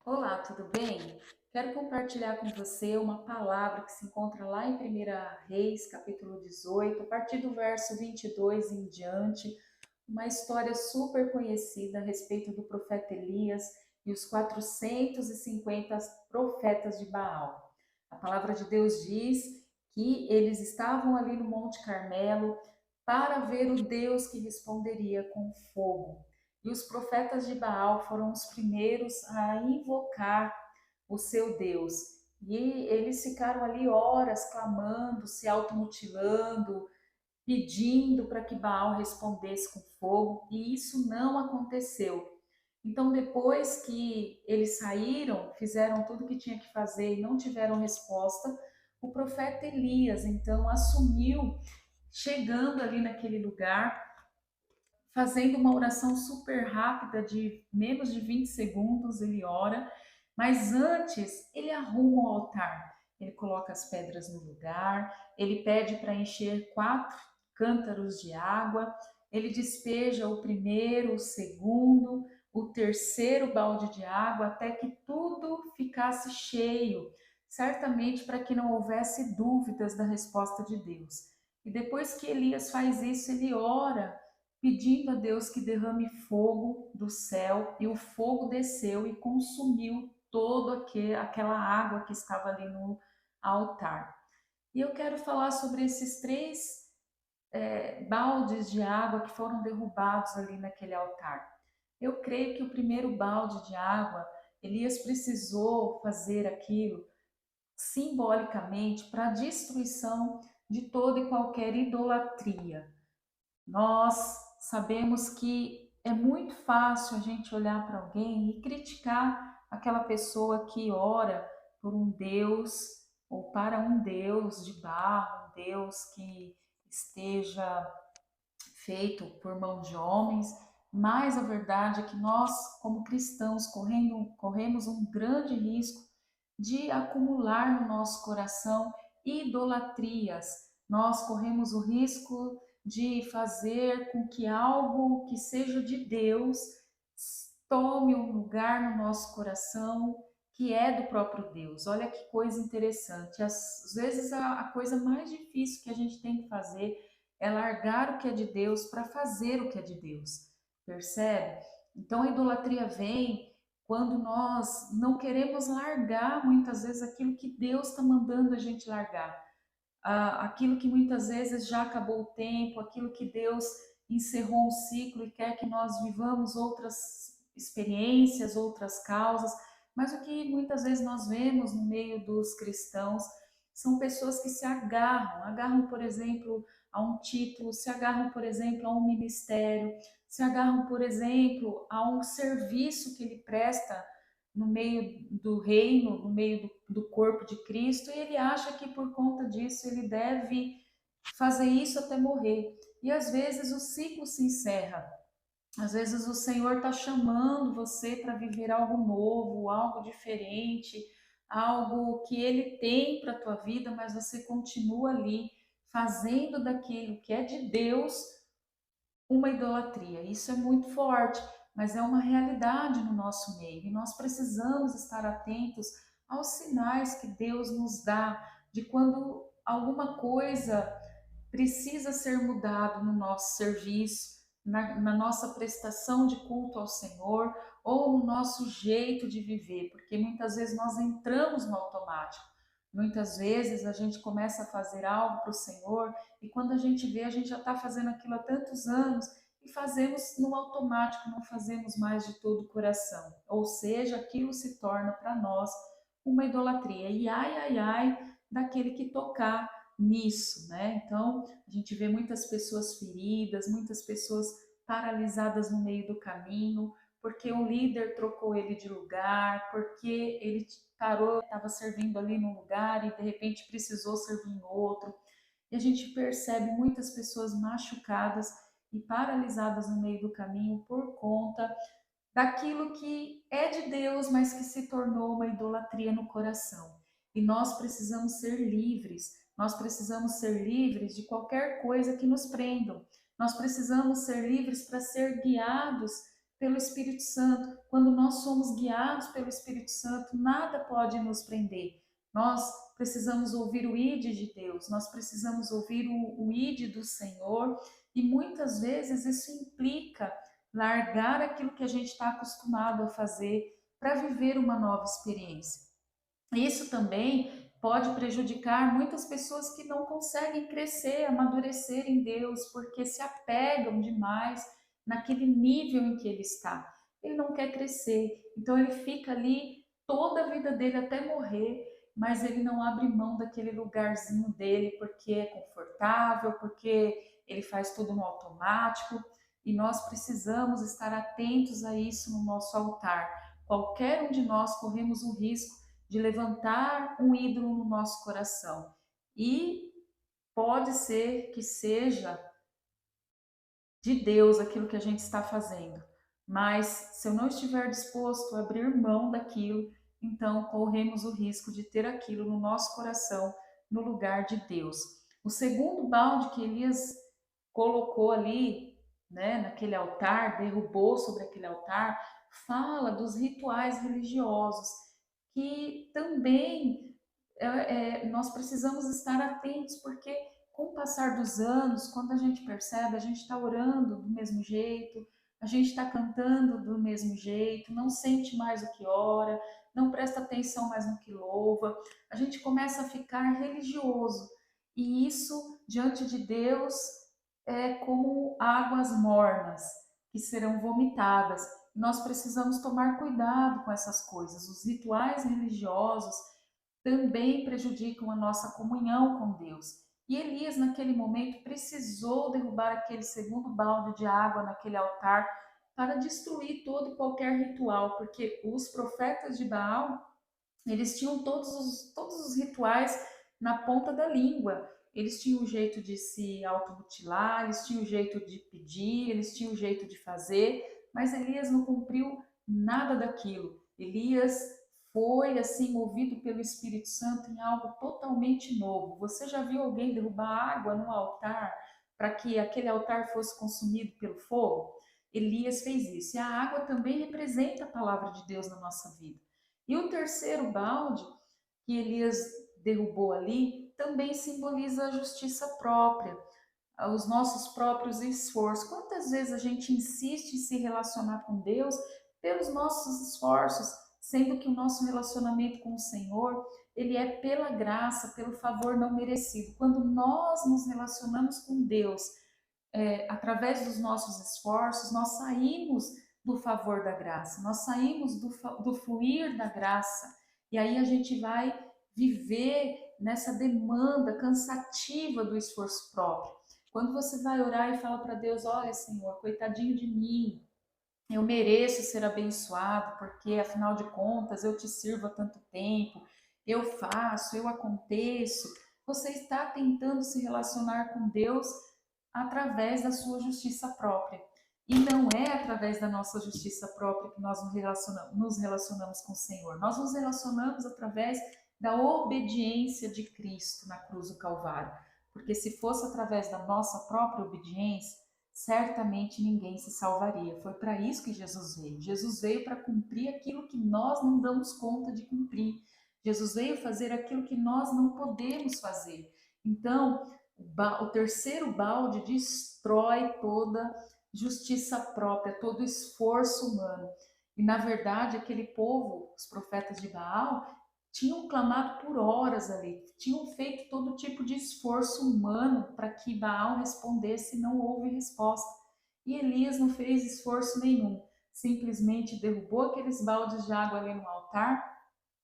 Olá, tudo bem? Quero compartilhar com você uma palavra que se encontra lá em 1 Reis, capítulo 18, a partir do verso 22 em diante, uma história super conhecida a respeito do profeta Elias e os 450 profetas de Baal. A palavra de Deus diz que eles estavam ali no Monte Carmelo para ver o Deus que responderia com fogo. E os profetas de Baal foram os primeiros a invocar o seu Deus. E eles ficaram ali horas clamando, se automutilando, pedindo para que Baal respondesse com fogo, e isso não aconteceu. Então, depois que eles saíram, fizeram tudo o que tinha que fazer e não tiveram resposta, o profeta Elias então assumiu, chegando ali naquele lugar, fazendo uma oração super rápida de menos de 20 segundos, ele ora, mas antes ele arruma o altar. Ele coloca as pedras no lugar, ele pede para encher 4 cântaros de água, ele despeja o primeiro, o segundo, o terceiro balde de água, até que tudo ficasse cheio, certamente para que não houvesse dúvidas da resposta de Deus. E depois que Elias faz isso, ele ora pedindo a Deus que derrame fogo do céu, e o fogo desceu e consumiu toda aquela água que estava ali no altar. E eu quero falar sobre esses três baldes de água que foram derrubados ali naquele altar. Eu creio que o primeiro balde de água, Elias precisou fazer aquilo simbolicamente para a destruição de toda e qualquer idolatria. Nós sabemos que é muito fácil a gente olhar para alguém e criticar aquela pessoa que ora por um Deus ou para um Deus de barro, um Deus que esteja feito por mão de homens, mas a verdade é que nós, como cristãos, corremos um grande risco de acumular no nosso coração idolatrias. Nós corremos o risco de fazer com que algo que seja de Deus tome um lugar no nosso coração que é do próprio Deus. Olha que coisa interessante. Às vezes a coisa mais difícil que a gente tem que fazer é largar o que é de Deus para fazer o que é de Deus. Percebe? Então a idolatria vem quando nós não queremos largar muitas vezes aquilo que Deus está mandando a gente largar, aquilo que muitas vezes já acabou o tempo, aquilo que Deus encerrou um ciclo e quer que nós vivamos outras experiências, outras causas, mas o que muitas vezes nós vemos no meio dos cristãos são pessoas que se agarram, por exemplo, a um título, se agarram, por exemplo, a um ministério, se agarram, por exemplo, a um serviço que ele presta no meio do reino, no meio do corpo de Cristo, e ele acha que por conta disso ele deve fazer isso até morrer. E às vezes o ciclo se encerra. Às vezes o Senhor está chamando você para viver algo novo, algo diferente, algo que Ele tem para a tua vida, mas você continua ali fazendo daquilo que é de Deus uma idolatria. Isso é muito forte, mas é uma realidade no nosso meio e nós precisamos estar atentos aos sinais que Deus nos dá de quando alguma coisa precisa ser mudado no nosso serviço, na nossa prestação de culto ao Senhor ou no nosso jeito de viver, porque muitas vezes nós entramos no automático. Muitas vezes a gente começa a fazer algo para o Senhor e quando a gente vê, a gente já está fazendo aquilo há tantos anos e fazemos no automático, não fazemos mais de todo o coração. Ou seja, aquilo se torna para nós uma idolatria. E ai, ai, ai daquele que tocar nisso, né? Então, a gente vê muitas pessoas feridas, muitas pessoas paralisadas no meio do caminho, porque o líder trocou ele de lugar, porque ele parou, estava servindo ali num lugar e de repente precisou servir em outro. E a gente percebe muitas pessoas machucadas e paralisadas no meio do caminho por conta daquilo que é de Deus, mas que se tornou uma idolatria no coração. E nós precisamos ser livres. Nós precisamos ser livres de qualquer coisa que nos prenda. Nós precisamos ser livres para ser guiados pelo Espírito Santo. Quando nós somos guiados pelo Espírito Santo, nada pode nos prender. Nós precisamos ouvir o ide de Deus, nós precisamos ouvir o ide do Senhor, e muitas vezes isso implica largar aquilo que a gente está acostumado a fazer para viver uma nova experiência. Isso também pode prejudicar muitas pessoas que não conseguem crescer, amadurecer em Deus, porque se apegam demais naquele nível em que ele está. Ele não quer crescer, então ele fica ali toda a vida dele até morrer, mas ele não abre mão daquele lugarzinho dele porque é confortável, porque ele faz tudo no automático, e nós precisamos estar atentos a isso no nosso altar. Qualquer um de nós corremos o risco de levantar um ídolo no nosso coração. E pode ser que seja de Deus aquilo que a gente está fazendo, mas se eu não estiver disposto a abrir mão daquilo, então corremos o risco de ter aquilo no nosso coração, no lugar de Deus. O segundo balde que Elias colocou ali, né, naquele altar, derrubou sobre aquele altar, fala dos rituais religiosos, que também nós precisamos estar atentos, porque com o passar dos anos, quando a gente percebe, a gente está orando do mesmo jeito, a gente está cantando do mesmo jeito, não sente mais o que ora, não presta atenção mais no que louva, a gente começa a ficar religioso. E isso, diante de Deus, é como águas mornas que serão vomitadas. Nós precisamos tomar cuidado com essas coisas. Os rituais religiosos também prejudicam a nossa comunhão com Deus. E Elias, naquele momento, precisou derrubar aquele segundo balde de água naquele altar para destruir todo e qualquer ritual, porque os profetas de Baal, eles tinham todos os rituais na ponta da língua. Eles tinham o jeito de se automutilar, eles tinham o jeito de pedir, eles tinham o jeito de fazer, mas Elias não cumpriu nada daquilo. Elias foi assim movido pelo Espírito Santo em algo totalmente novo. Você já viu alguém derrubar água no altar para que aquele altar fosse consumido pelo fogo? Elias fez isso. E a água também representa a palavra de Deus na nossa vida. E o terceiro balde que Elias derrubou ali também simboliza a justiça própria, os nossos próprios esforços. Quantas vezes a gente insiste em se relacionar com Deus pelos nossos esforços, sendo que o nosso relacionamento com o Senhor, ele é pela graça, pelo favor não merecido. Quando nós nos relacionamos com Deus, através dos nossos esforços, nós saímos do favor da graça, nós saímos do fluir da graça, e aí a gente vai viver nessa demanda cansativa do esforço próprio. Quando você vai orar e fala para Deus: olha, Senhor, coitadinho de mim, eu mereço ser abençoado, porque afinal de contas eu te sirvo há tanto tempo, eu faço, eu aconteço. Você está tentando se relacionar com Deus através da sua justiça própria. E não é através da nossa justiça própria que nós nos relacionamos com o Senhor. Nós nos relacionamos através da obediência de Cristo na cruz do Calvário. Porque se fosse através da nossa própria obediência, certamente ninguém se salvaria. Foi para isso que Jesus veio. Jesus veio para cumprir aquilo que nós não damos conta de cumprir. Jesus veio fazer aquilo que nós não podemos fazer. Então, o terceiro balde destrói toda justiça própria, todo esforço humano. E, na verdade, aquele povo, os profetas de Baal, tinham clamado por horas ali, tinham feito todo tipo de esforço humano para que Baal respondesse, e não houve resposta. E Elias não fez esforço nenhum, simplesmente derrubou aqueles baldes de água ali no altar,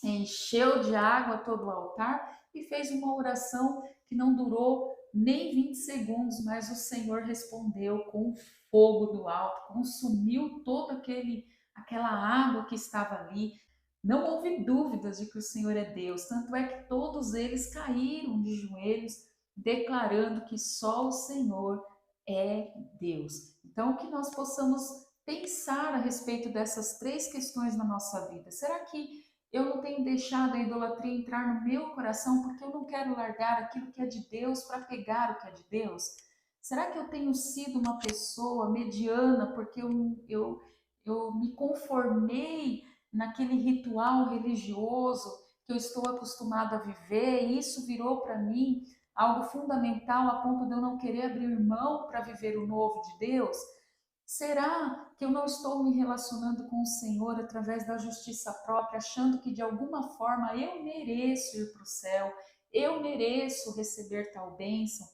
encheu de água todo o altar e fez uma oração que não durou nem 20 segundos, mas o Senhor respondeu com fogo do alto, consumiu toda aquela água que estava ali. Não houve dúvidas de que o Senhor é Deus, tanto é que todos eles caíram de joelhos, declarando que só o Senhor é Deus. Então, que nós possamos pensar a respeito dessas três questões na nossa vida. Será que eu não tenho deixado a idolatria entrar no meu coração porque eu não quero largar aquilo que é de Deus para pegar o que é de Deus? Será que eu tenho sido uma pessoa mediana porque eu me conformei naquele ritual religioso que eu estou acostumado a viver, e isso virou para mim algo fundamental a ponto de eu não querer abrir mão para viver o novo de Deus? Será que eu não estou me relacionando com o Senhor através da justiça própria, achando que de alguma forma eu mereço ir para o céu, eu mereço receber tal bênção?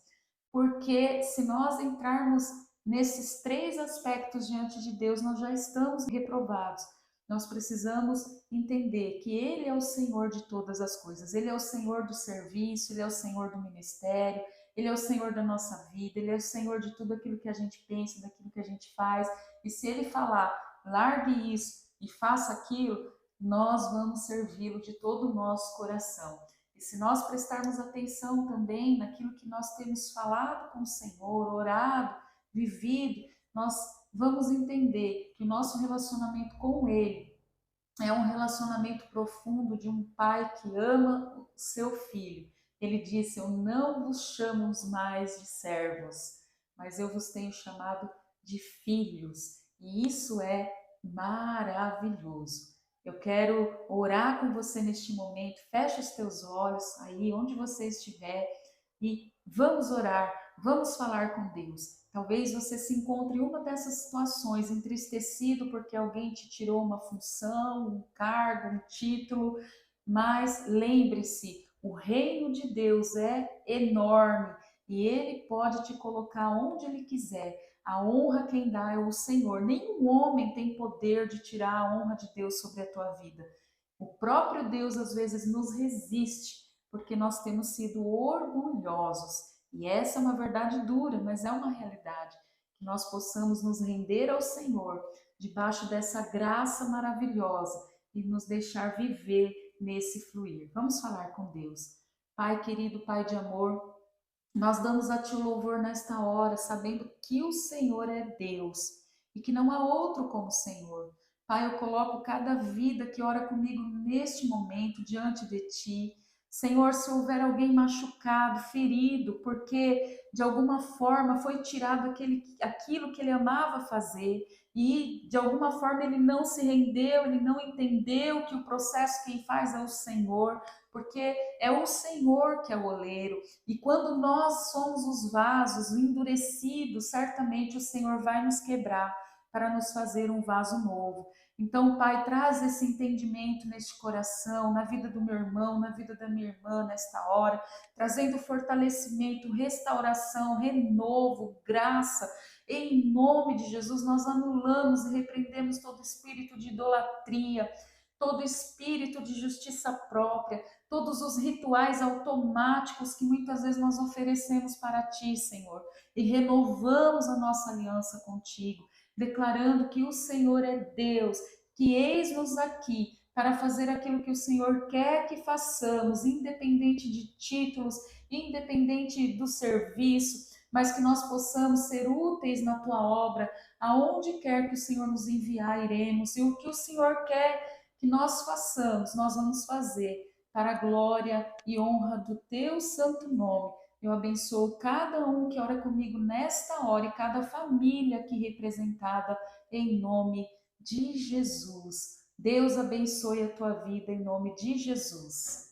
Porque se nós entrarmos nesses três aspectos diante de Deus, nós já estamos reprovados. Nós precisamos entender que Ele é o Senhor de todas as coisas. Ele é o Senhor do serviço, Ele é o Senhor do ministério, Ele é o Senhor da nossa vida, Ele é o Senhor de tudo aquilo que a gente pensa, daquilo que a gente faz. E se Ele falar, largue isso e faça aquilo, nós vamos servi-lo de todo o nosso coração. E se nós prestarmos atenção também naquilo que nós temos falado com o Senhor, orado, vivido, nós vamos entender que o nosso relacionamento com Ele é um relacionamento profundo de um pai que ama o seu filho. Ele disse: Eu não vos chamo mais de servos, mas eu vos tenho chamado de filhos. E isso é maravilhoso. Eu quero orar com você neste momento. Feche os teus olhos aí onde você estiver e vamos orar, vamos falar com Deus. Talvez você se encontre em uma dessas situações, entristecido porque alguém te tirou uma função, um cargo, um título, mas lembre-se, o reino de Deus é enorme e ele pode te colocar onde ele quiser. A honra quem dá é o Senhor. Nenhum homem tem poder de tirar a honra de Deus sobre a tua vida. O próprio Deus às vezes nos resiste porque nós temos sido orgulhosos. E essa é uma verdade dura, mas é uma realidade. Que nós possamos nos render ao Senhor, debaixo dessa graça maravilhosa e nos deixar viver nesse fluir. Vamos falar com Deus. Pai querido, Pai de amor, nós damos a Ti o louvor nesta hora, sabendo que o Senhor é Deus e que não há outro como o Senhor. Pai, eu coloco cada vida que ora comigo neste momento diante de Ti. Senhor, se houver alguém machucado, ferido, porque de alguma forma foi tirado aquilo que ele amava fazer e de alguma forma ele não se rendeu, ele não entendeu que o processo quem faz é o Senhor, porque é o Senhor que é o oleiro. E quando nós somos os vasos endurecidos, certamente o Senhor vai nos quebrar para nos fazer um vaso novo. Então, Pai, traz esse entendimento neste coração, na vida do meu irmão, na vida da minha irmã, nesta hora, trazendo fortalecimento, restauração, renovo, graça. Em nome de Jesus, nós anulamos e repreendemos todo espírito de idolatria, todo espírito de justiça própria, todos os rituais automáticos que muitas vezes nós oferecemos para Ti, Senhor, e renovamos a nossa aliança contigo, declarando que o Senhor é Deus, que eis-nos aqui para fazer aquilo que o Senhor quer que façamos, independente de títulos, independente do serviço, mas que nós possamos ser úteis na Tua obra, aonde quer que o Senhor nos enviar, iremos, e o que o Senhor quer que nós façamos, nós vamos fazer para a glória e honra do Teu santo nome. Eu abençoo cada um que ora comigo nesta hora e cada família aqui representada em nome de Jesus. Deus abençoe a tua vida em nome de Jesus.